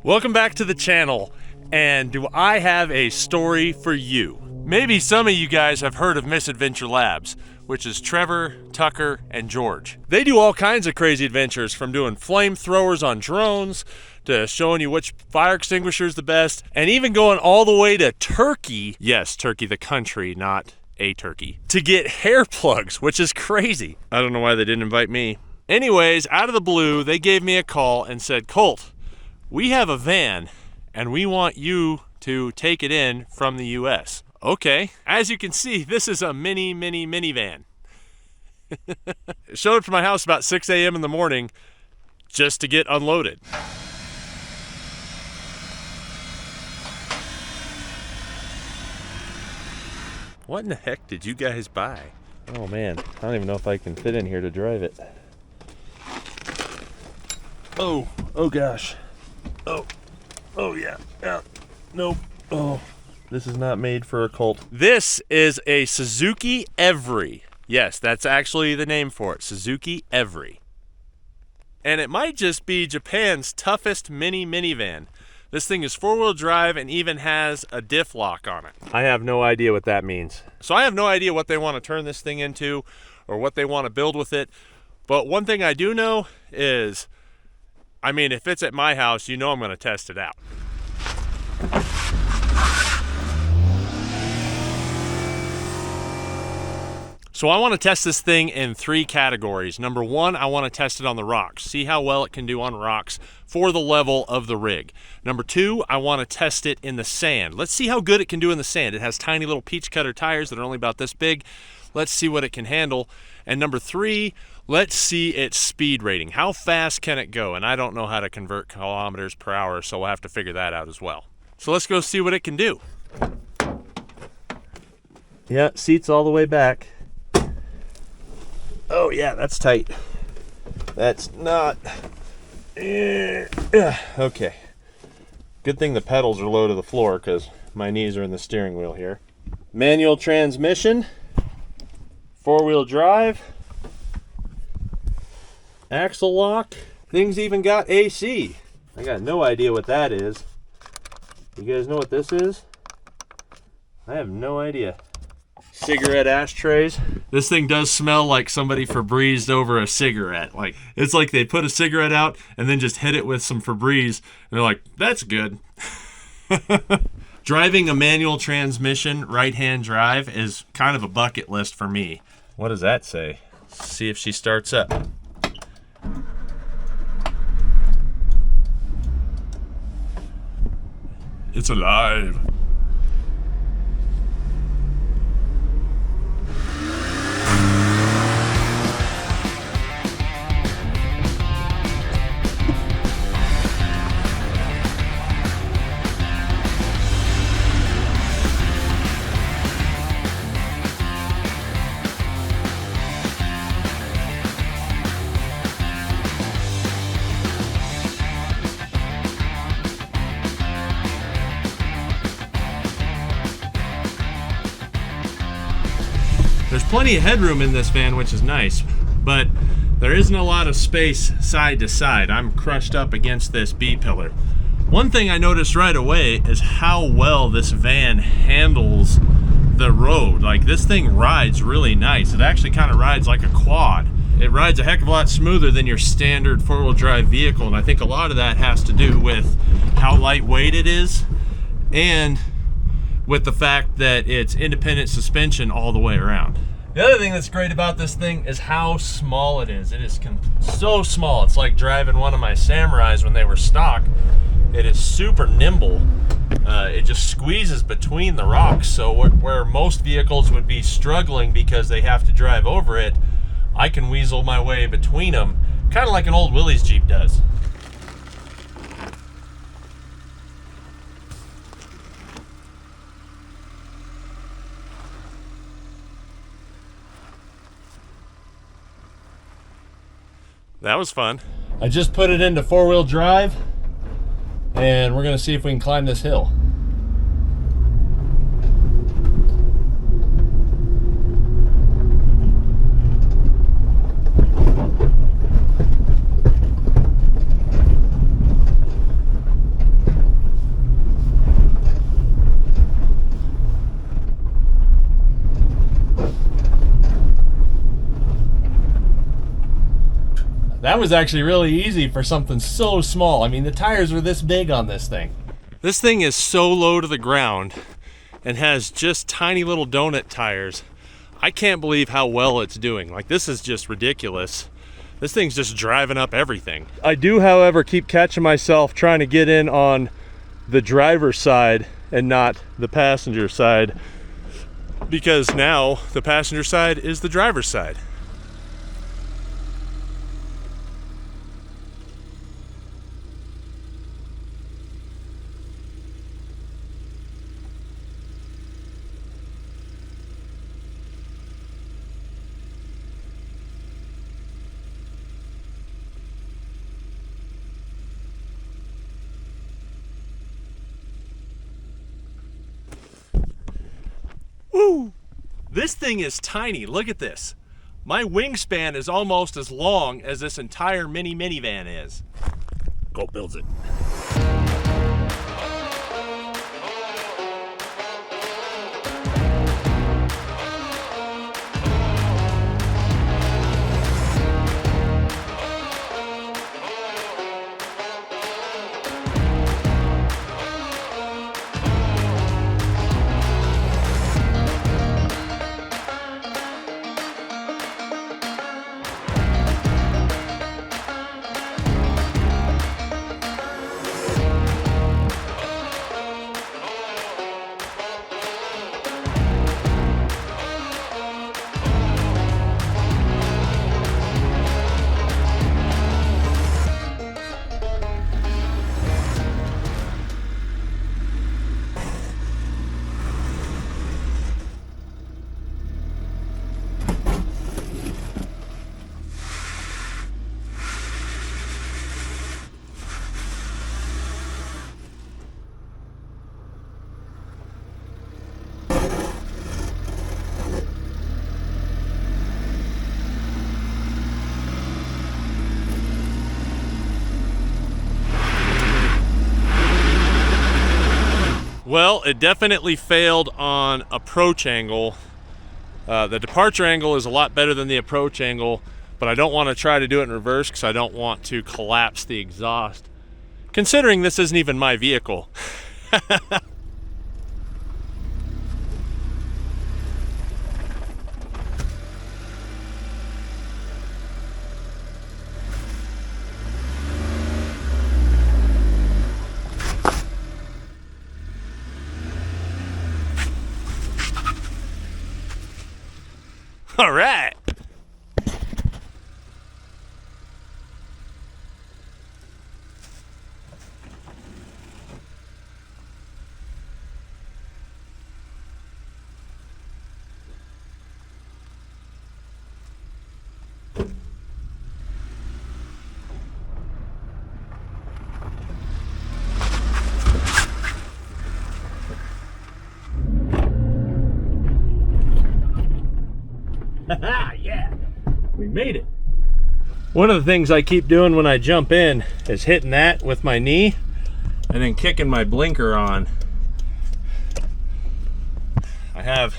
Welcome back to the channel, and do I have a story for you? Maybe some of you guys have heard of Misadventure Labs, which is Trevor, Tucker, and George. They do all kinds of crazy adventures, from doing flamethrowers on drones, to showing you which fire extinguisher is the best, and even going all the way to Turkey, yes, Turkey the country, not a turkey, to get hair plugs, which is crazy. I don't know why they didn't invite me. Anyways, out of the blue, they gave me a call and said, Colt, we have a van and we want you to take it in from the US. Okay, as you can see, this is a mini van. It showed up to my house about 6 a.m. in the morning just to get unloaded. What in the heck did you guys buy? Oh man, I don't even know if I can fit in here to drive it. Oh gosh. Oh yeah, nope. Oh, this is not made for a Colt. This is a Suzuki Every. Yes, that's actually the name for it, Suzuki Every. And it might just be Japan's toughest minivan. This thing is four-wheel drive and even has a diff lock on it. I have no idea what that means. So I have no idea what they want to turn this thing into or what they want to build with it. But one thing I do know is, I mean, if it's at my house, you know I'm going to test it out. So I want to test this thing in 3 categories. Number 1, I want to test it on the rocks, see how well it can do on rocks for the level of the rig. Number 2, I want to test it in the sand. Let's see how good it can do in the sand. It has tiny little peach cutter tires that are only about this big. Let's see what it can handle. And number 3, let's see its speed rating. How fast can it go? And I don't know how to convert kilometers per hour, so we'll have to figure that out as well. So let's go see what it can do. Yeah, seat's all the way back. Oh yeah, that's tight. That's not. Okay. Good thing the pedals are low to the floor because my knees are in the steering wheel here. Manual transmission. 4-wheel drive. Axle lock. Thing's even got AC. I got no idea what that is. You guys know what this is? I have no idea. Cigarette ashtrays. This thing does smell like somebody Febrezed over a cigarette. Like, it's like they put a cigarette out and then just hit it with some Febreze and they're like, that's good. Driving a manual transmission right-hand drive is kind of a bucket list for me. What does that say? Let's see if she starts up. It's alive. There's plenty of headroom in this van, which is nice, but there isn't a lot of space side to side. I'm crushed up against this B-pillar. One thing I noticed right away is how well this van handles the road. Like, this thing rides really nice. It actually kind of rides like a quad. It rides a heck of a lot smoother than your standard four-wheel drive vehicle, and I think a lot of that has to do with how lightweight it is and with the fact that it's independent suspension all the way around. The other thing that's great about this thing is how small it is. It is so small. It's like driving one of my Samurais when they were stock. It is super nimble. It just squeezes between the rocks. So where most vehicles would be struggling because they have to drive over it, I can weasel my way between them, kind of like an old Willys Jeep does. That was fun. I just put it into 4-wheel drive and we're gonna see if we can climb this hill. That was actually really easy for something so small. I mean, the tires were this big on this thing. This thing is so low to the ground and has just tiny little donut tires. I can't believe how well it's doing. Like, this is just ridiculous. This thing's just driving up everything. I do, however, keep catching myself trying to get in on the driver's side and not the passenger side, because now the passenger side is the driver's side. Woo! This thing is tiny. Look at this. My wingspan is almost as long as this entire mini minivan is. Colt builds it. Well, it definitely failed on approach angle. The departure angle is a lot better than the approach angle, but I don't want to try to do it in reverse because I don't want to collapse the exhaust, considering this isn't even my vehicle. All right. Yeah, we made it. One of the things I keep doing when I jump in is hitting that with my knee and then kicking my blinker on. I have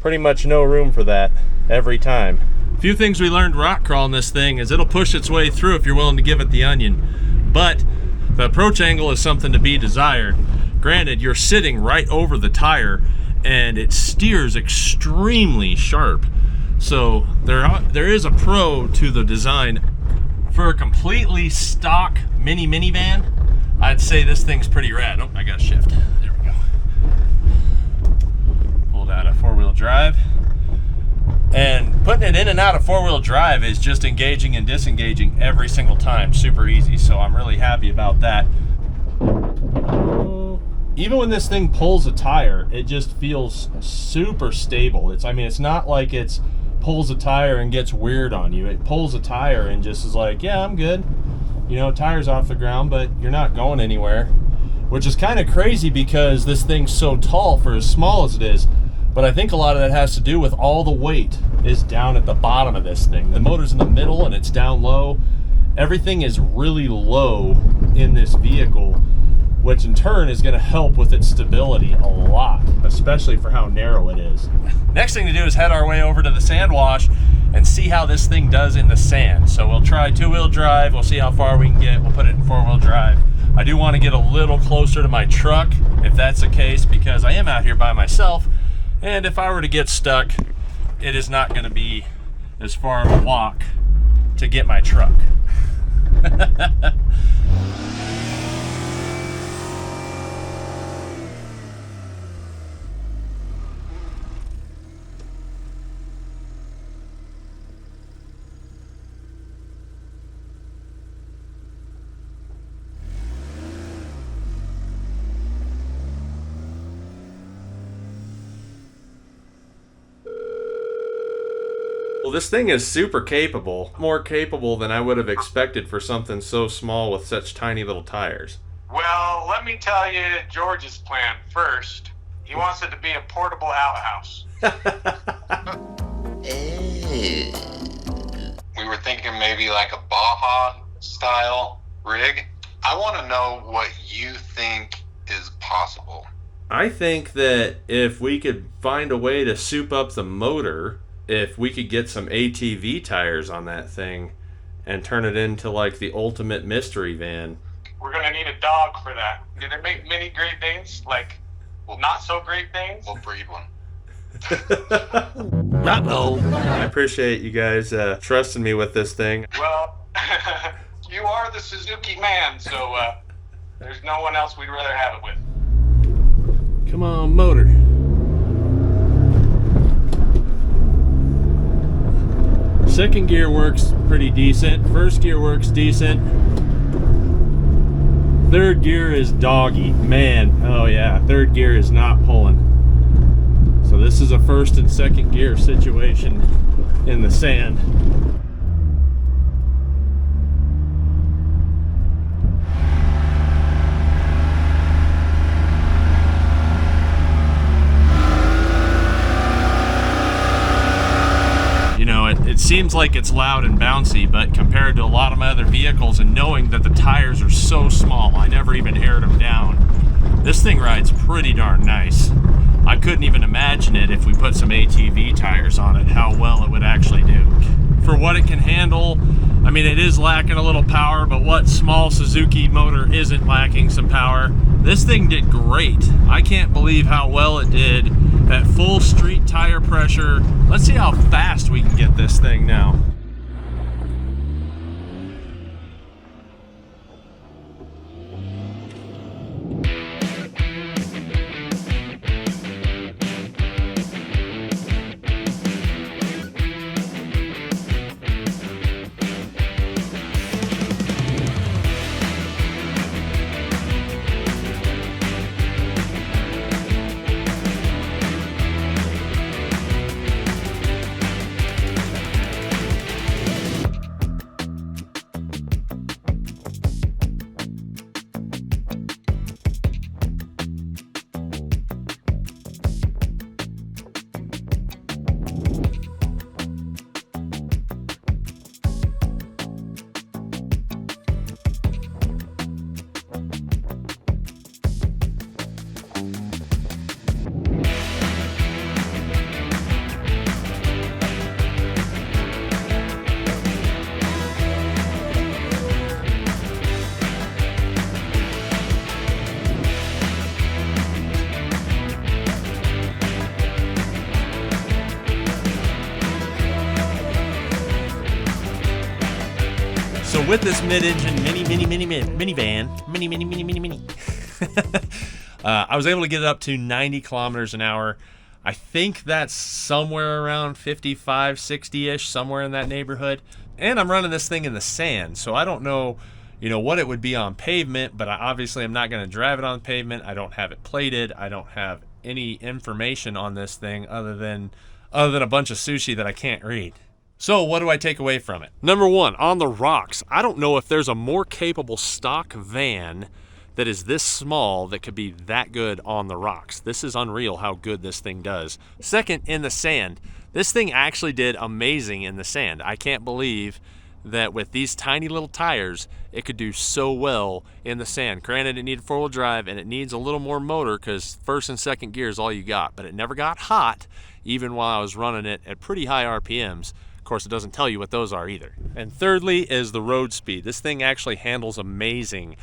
pretty much no room for that every time. A few things we learned rock crawling this thing is it'll push its way through if you're willing to give it the onion. But the approach angle is something to be desired. Granted, you're sitting right over the tire and it steers extremely sharp. So there is a pro to the design. For a completely stock mini minivan, I'd say this thing's pretty rad. Oh, I got to shift. There we go. Pulled out of four-wheel drive. And putting it in and out of four-wheel drive is just engaging and disengaging every single time. Super easy, so I'm really happy about that. Even when this thing pulls a tire, it just feels super stable. It's not like it's pulls a tire and gets weird on you. It pulls a tire and just is like, yeah, I'm good. You know, tire's off the ground, but you're not going anywhere. Which is kind of crazy because this thing's so tall for as small as it is. But I think a lot of that has to do with all the weight is down at the bottom of this thing. The motor's in the middle and it's down low. Everything is really low in this vehicle, which in turn is going to help with its stability a lot, especially for how narrow it is. Next thing to do is head our way over to the sand wash and see how this thing does in the sand. So we'll try 2-wheel drive, we'll see how far we can get, we'll put it in 4-wheel drive. I do want to get a little closer to my truck if that's the case, because I am out here by myself, and if I were to get stuck, it is not going to be as far of a walk to get my truck. Well, this thing is super capable, more capable than I would have expected for something so small with such tiny little tires. Well, let me tell you George's plan first. He wants it to be a portable outhouse. We were thinking maybe like a Baja style rig. I want to know what you think is possible. I think that if we could find a way to soup up the motor, if we could get some ATV tires on that thing and turn it into like the ultimate mystery van. We're going to need a dog for that. Do they make mini Great Danes? Like, not so Great Danes? We'll breed one. Uh-oh. I appreciate you guys trusting me with this thing. Well, you are the Suzuki man, so there's no one else we'd rather have it with. Come on, motor. Second gear works pretty decent. First gear works decent. Third gear is doggy. Man, oh yeah, third gear is not pulling. So this is a first and second gear situation in the sand. It seems like it's loud and bouncy, but compared to a lot of my other vehicles, and knowing that the tires are so small, I never even aired them down, this thing rides pretty darn nice. I couldn't even imagine it if we put some ATV tires on it, how well it would actually do. For what it can handle, I mean, it is lacking a little power, but what small Suzuki motor isn't lacking some power? This thing did great. I can't believe how well it did at full street tire pressure. Let's see how fast we can get this thing now. So with this mid-engine minivan, I was able to get it up to 90 kilometers an hour. I think that's somewhere around 55, 60-ish, somewhere in that neighborhood. And I'm running this thing in the sand, so I don't know, what it would be on pavement, but obviously I'm not going to drive it on pavement. I don't have it plated. I don't have any information on this thing other than a bunch of sushi that I can't read. So what do I take away from it? Number one, on the rocks, I don't know if there's a more capable stock van that is this small that could be that good on the rocks. This is unreal how good this thing does. Second, in the sand, this thing actually did amazing in the sand. I can't believe that with these tiny little tires, it could do so well in the sand. Granted, it needed 4-wheel drive and it needs a little more motor because first and second gear is all you got, but it never got hot even while I was running it at pretty high RPMs. Of course, it doesn't tell you what those are either. And thirdly is the road speed. This thing actually handles amazing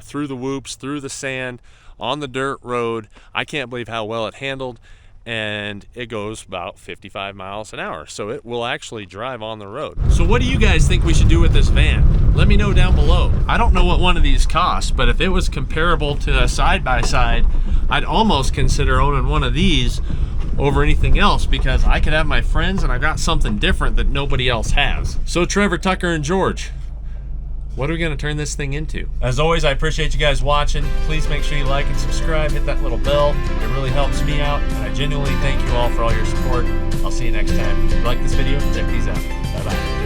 through the whoops, through the sand, on the dirt road. I can't believe how well it handled, and it goes about 55 miles an hour, so it will actually drive on the road. So what do you guys think we should do with this van? Let me know down below. I don't know what one of these costs, but if it was comparable to a side-by-side, I'd almost consider owning one of these over anything else, because I could have my friends and I got something different that nobody else has. So Trevor, Tucker, and George, what are we gonna turn this thing into? As always, I appreciate you guys watching. Please make sure you like and subscribe, hit that little bell. It really helps me out, and I genuinely thank you all for all your support. I'll see you next time. If you like this video, check these out. Bye-bye.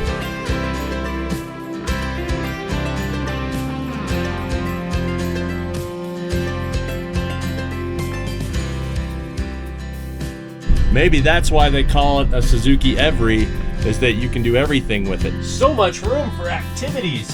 Maybe that's why they call it a Suzuki Every, is that you can do everything with it. So much room for activities.